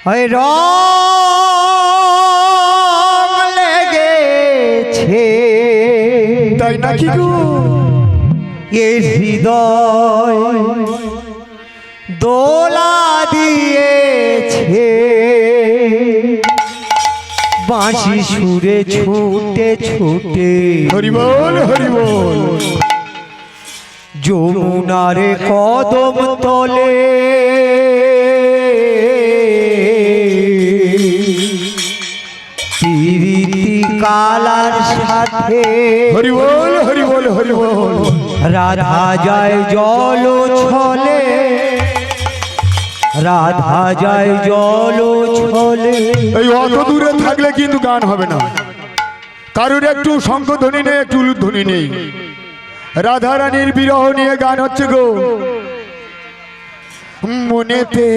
ওই রং লেগেছে তাই নাকি গো? এ হৃদয় দোলা দিয়েছে বাঁশি সুরে ছুটে ছুটে। হরি বল হরি বল। যমুনার কদম তলে প্রীতি কালার সাথে। হরি বল হরি বল হরি বল। রাধা যায় জল ছলে, রাধা যায় জল ছলে। এই অত দূরে থাকলে কিন্তু গান হবে না। কারোর একটু শঙ্খধ্বনি নেই, একটু উলুধ্বনি নেই। রাধা রানীর বিরহ নিয়ে গান হচ্ছে গো। মনেতে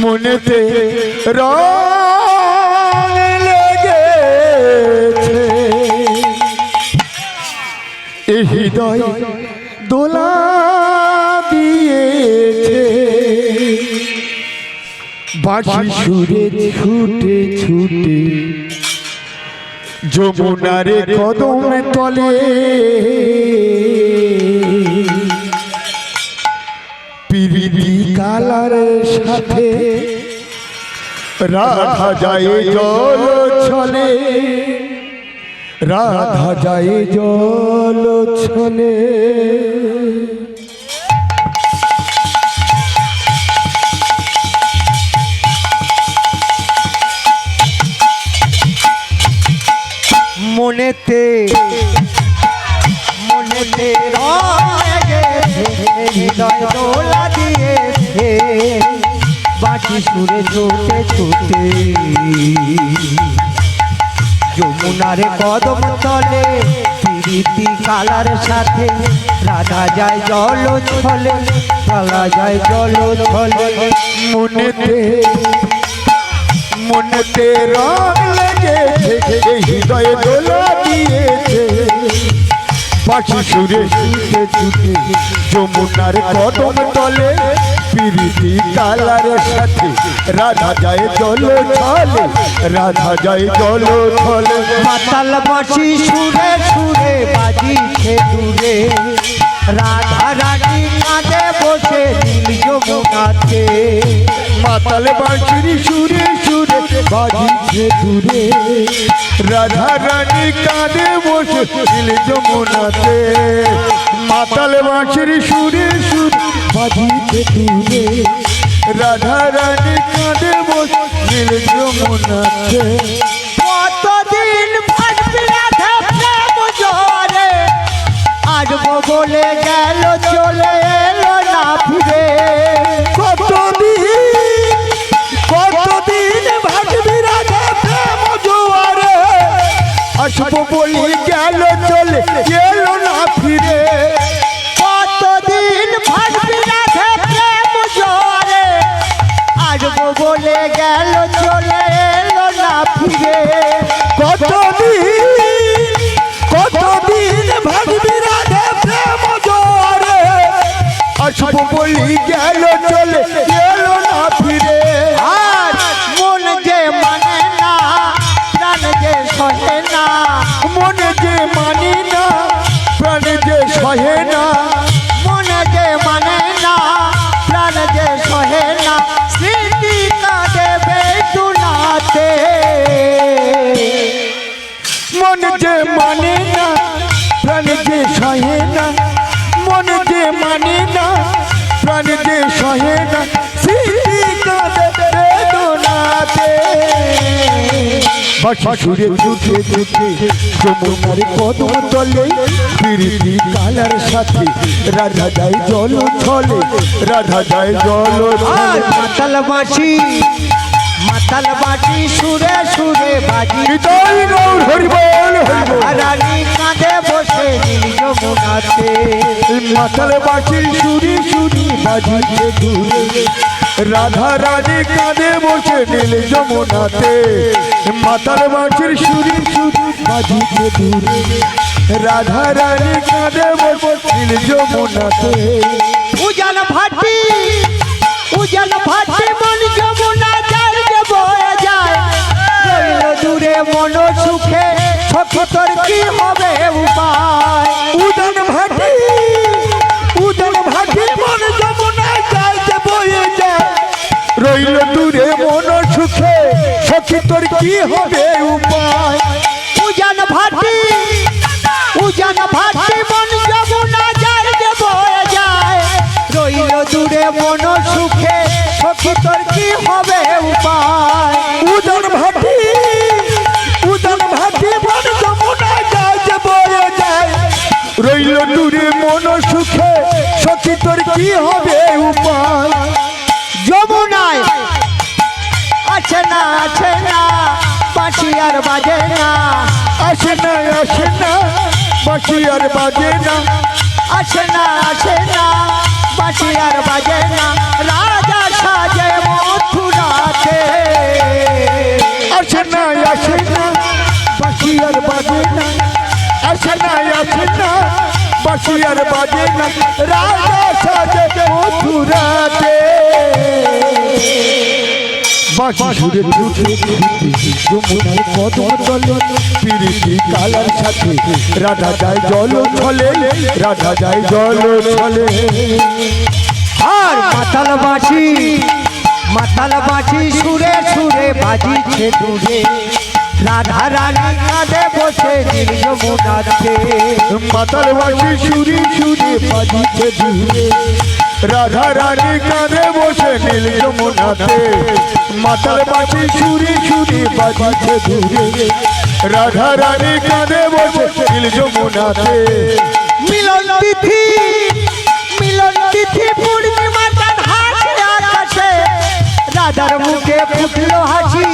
মনেতে রং লেগেছে এই হৃদয় দোলা দিয়েছে বাঁশি সুরে ছুটে ছুটে যমুনার কদম তলে। প্রীতি কালার সাথে রাধা যায় জল ছলে, রাধা যায় জল ছলে। মনেতে মনেতে রং লেগেছে হৃদয় দোলা দিয়েছে বাঁশি সুরে ছুটে ছুটে। যমুনার কদম তলে প্রীতি কালার সাথে রাধা যায় জল ছলে, রাধা যায় জল ছলে। মনেতে মনেতে রং লেগেছে হৃদয়ে দোলা দিয়েছে বাঁশি সুরে ছুটে ছুটে যমুনার কদম তলে। প্রীতি কালার সাথে রাধা যায় জল ছলে, রাধা যায় জল ছলে। মাতাল বাঁশি সুরে সুরে বাজিছে দূরে, রাধা রানী কাঁধে বসে নীল যমুনাতে। মাতাল বাঁশির সুরে সুরে বাজিছে দূরে, রাধা রানী কাঁধে বসে নীল যমুনাতে। মাতাল বাঁশির সুরে সুরে বাজিছে দূরে, রাধা রানী কাঁধে বসে নীল যমুনাতে। কতদিন ভাববি রাধা প্রেম জোরে, আসবো বলে গেল চলে এলো না ফিরে। কতদিন ভাববি রাধা প্রেম জোয়ারে, আসবো বলি গেল চলে এলো না ফিরে। কতদিন ভাববি রাধা প্রেম জোরে, আসবো বলে গেল চলে এলো না ফিরে। কতদিন ভাববি রাধা প্রেম জোয়ারে, আসবো বলি গেল চলে এলো না ফিরে। আর মন যে মানে না, প্রাণ যে সহে না, মন যে মানি না, প্রাণ যে সহে না। মন যে মানে না, প্রাণ যে সহে না, স্মৃতি কাঁদে বেদনাতে। মন যে মানে না, প্রাণ যে সহে না। মন যে মানে না, প্রাণ যে সহে না, স্মৃতি কাঁদে বেদনাতে। বাঁশি সুরে ছুটে ছুটে যমুনার কদম তলে, প্রীতি কালার সাথে রাধা যায় জল ছলে, রাধা যায় জল আর ছলে। মাতাল বাঁশি, মাতাল বাঁশি সুরে সুরে বাজি। হৃদয় গৌর হরি বল হরি বল। রানী কাঁধে বসে নীল যমুনাতে। মাতাল বাঁশির সুরি সুরি বাজিছে দূরে, রাধা রানী কাঁধে বসে নীল যমুনাতে। মাতাল বাঁশির সুরি সুরি বাজিছে দূরে, রাধা রানী কাঁধে বসে নীল যমুনাতে। উজান ভাটি উজান ভাটি মন যমুনা যায় যে বয়ে যায় রইল দূরে মন সুখে সখী তোর কি হবে উপায় উদান ভাটি মন যমুনায় যায় যে বয়ে যায় রইল দূরে মন সুখে সখী তোর কি হবে উপায় উজান ভাটি মন যমুনা যায় যে বয়ে যায় রইল দূরে মন সুখে সখী তোর কি হবে উপায় উদান ভাটি মন যমুনায় যায় যে বয়ে যায় রইল দূরে মন সুখে সখী তোর কি হবে উপায় যমুনায় আছে না বাঁশি আর বাজে না আসে না বাঁশি আর বাজে না আসে না বাঁশি আর বাজে না রাজা সাজে মথুরাতে আসে না বাঁশি আর বাজে না আসে না বাঁশি আর বাজে না রাজা সাজে মথুরাতে বাঁশি সুরে ছুটে যমুনার কদম তলে পিরিতি কালার সাথে রাধা যায় জল ছলে রাধা যায় জল ছলে আর মাতাল বাঁশি সুরে সুরে বাজিছে দূরে রাধা রানী কাঁধে বসে নীল যমুনাতে মাতাল বাঁশি সুরে সুরে বাজিছে দূরে রাধা রানী কাঁধে বসে নীল যমুনাতে মাতাল বাঁশি সুরে সুরে বাজিছে দূরে রাধা রানী কাঁধে বসে নীল যমুনাতে মিলন তিথি পূর্ণিমা চাঁদ হাসে আকাশে রাধার মুখে ফুটলো হাসি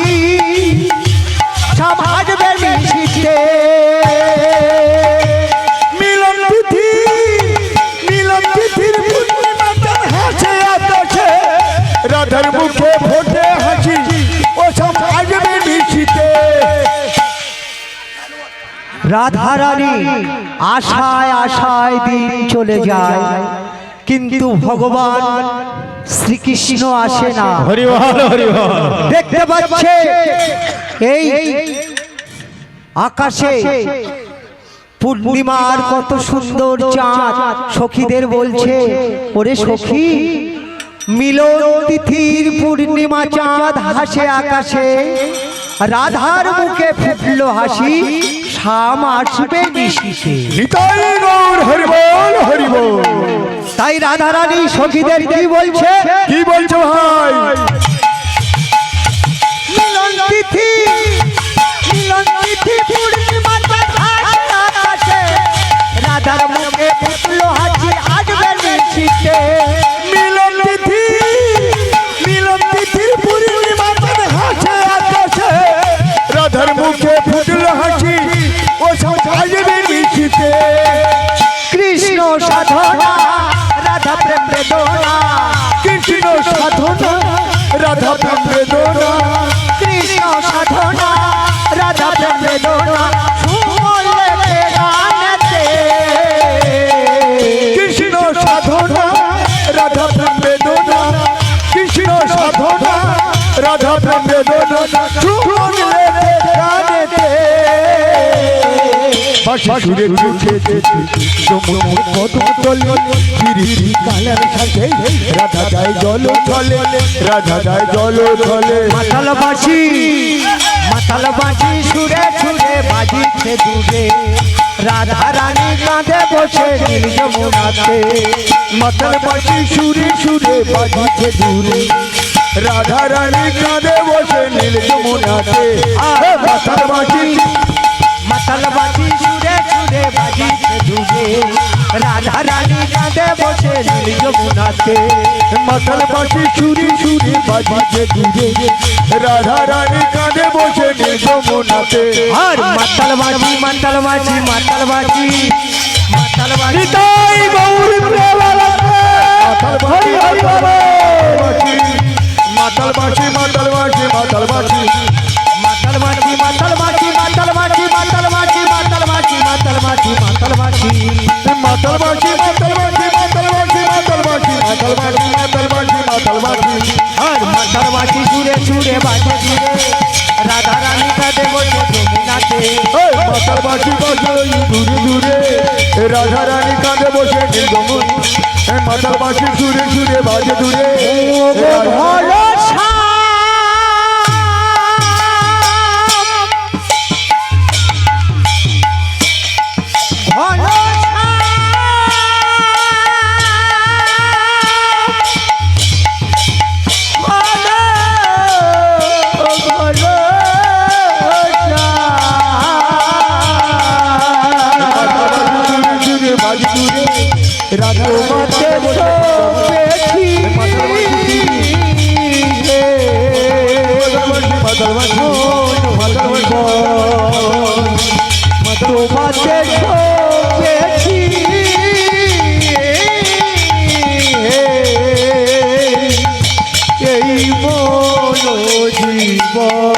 সমাজবে মিশিতে মিলন তিথির পূর্ণিমা চাঁদ হাসে আকাশে রাধার মুখে ফোটে হাসি ও সব আসবে মিশিতে রাধা রানী আশায় দিন চলে যায় কিন্তু ভগবান শ্রীকৃষ্ণ আসে না দেখতে পাচ্ছে এই আকাশে পূর্ণিমার কত সুন্দর চাঁদ সখীদের বলছে ওরে সখী মিলন তিথির পূর্ণিমা চাঁদ হাসে আকাশে রাধার মুখে ফুটলো হাসি শাম আসবে নিশিতে নিতাই গৌর হরি বল তাই রাধা রানী সখীদের কি বলছে ভাই মিলন তিথি পূর্ণিমা চাঁদ হাসে আকাশে রাধার মুখে ফুটলো হাসি আসবে নিশিতে মিলন তিথির পূর্ণিমা চাঁদ হাসে আকাশে রাধার মুখে ফুটল হাসি ও সব আসবে মিশিতে কৃষ্ণ সাধনা রাধা প্রেম বেদনা কৃষ্ণ সাধনা রাধা প্রেম বেদনা কৃষ্ণ সাধনা রাধা প্রেম বেদনা শুনলে গানেতে কৃষ্ণ সাধনা রাধা প্রেম বেদনা কৃষ্ণ সাধনা রাধা প্রেম বেদনা শুনলে গানেতে বাঁশি সুরে ছুটে যমুনার কদম তলে পিরিতি কালার সাথে রাধা যায় জল ছলে রাধা যায় জল ছলে মাতাল বাঁশি সুরে সুরে বাজিছে দূরে রাধা রানী কাঁধে বসে নীল যমুনাতে মাতাল বাঁশি সুরে সুরে বাজিছে দূরে রাধা রানী কাঁধে বসে নীল যমুনাতে মাতাল বাঁশি সুরে সুরে বাজিছে দূরে রাধা রানী কাঁধে বসে নীল যমুনাতে মাতাল বাঁশি সুরে সুরে বাজিছে দূরে রাধা রানী কাঁধে বসে নীল যমুনাতে আর মাতাল বাঁশি নিতাই গৌর প্রেমানন্দে হরি হরি বল মাতাল বাঁশি মাতাল বাঁশি মাতাল বাঁশি মাতাল বাঁশি মাতাল বাঁশি মাতাল বাঁশি মাতাল বাঁশি মাতাল বাঁশি মাতাল বাঁশি মাতাল বাঁশি মাতাল বাঁশি মাতাল বাঁশি মাতাল বাঁশি মাতাল বাঁশি মাতাল বাঁশি মাতাল বাঁশি মাতাল বাঁশি সুরে বাজে দূরে রাধা রানী কাঁদে বসে যমুনাতে মাতাল বাসি বাজে দূরে দূরে রাধা রানী কাঁধে বসে নীলদমন মাতাল বাসি সুরে সুরে বাজে দূরে ভরসা রাধা তোমাকে পেয়েছি তোমাকে পেয়েছি এই মন জীবন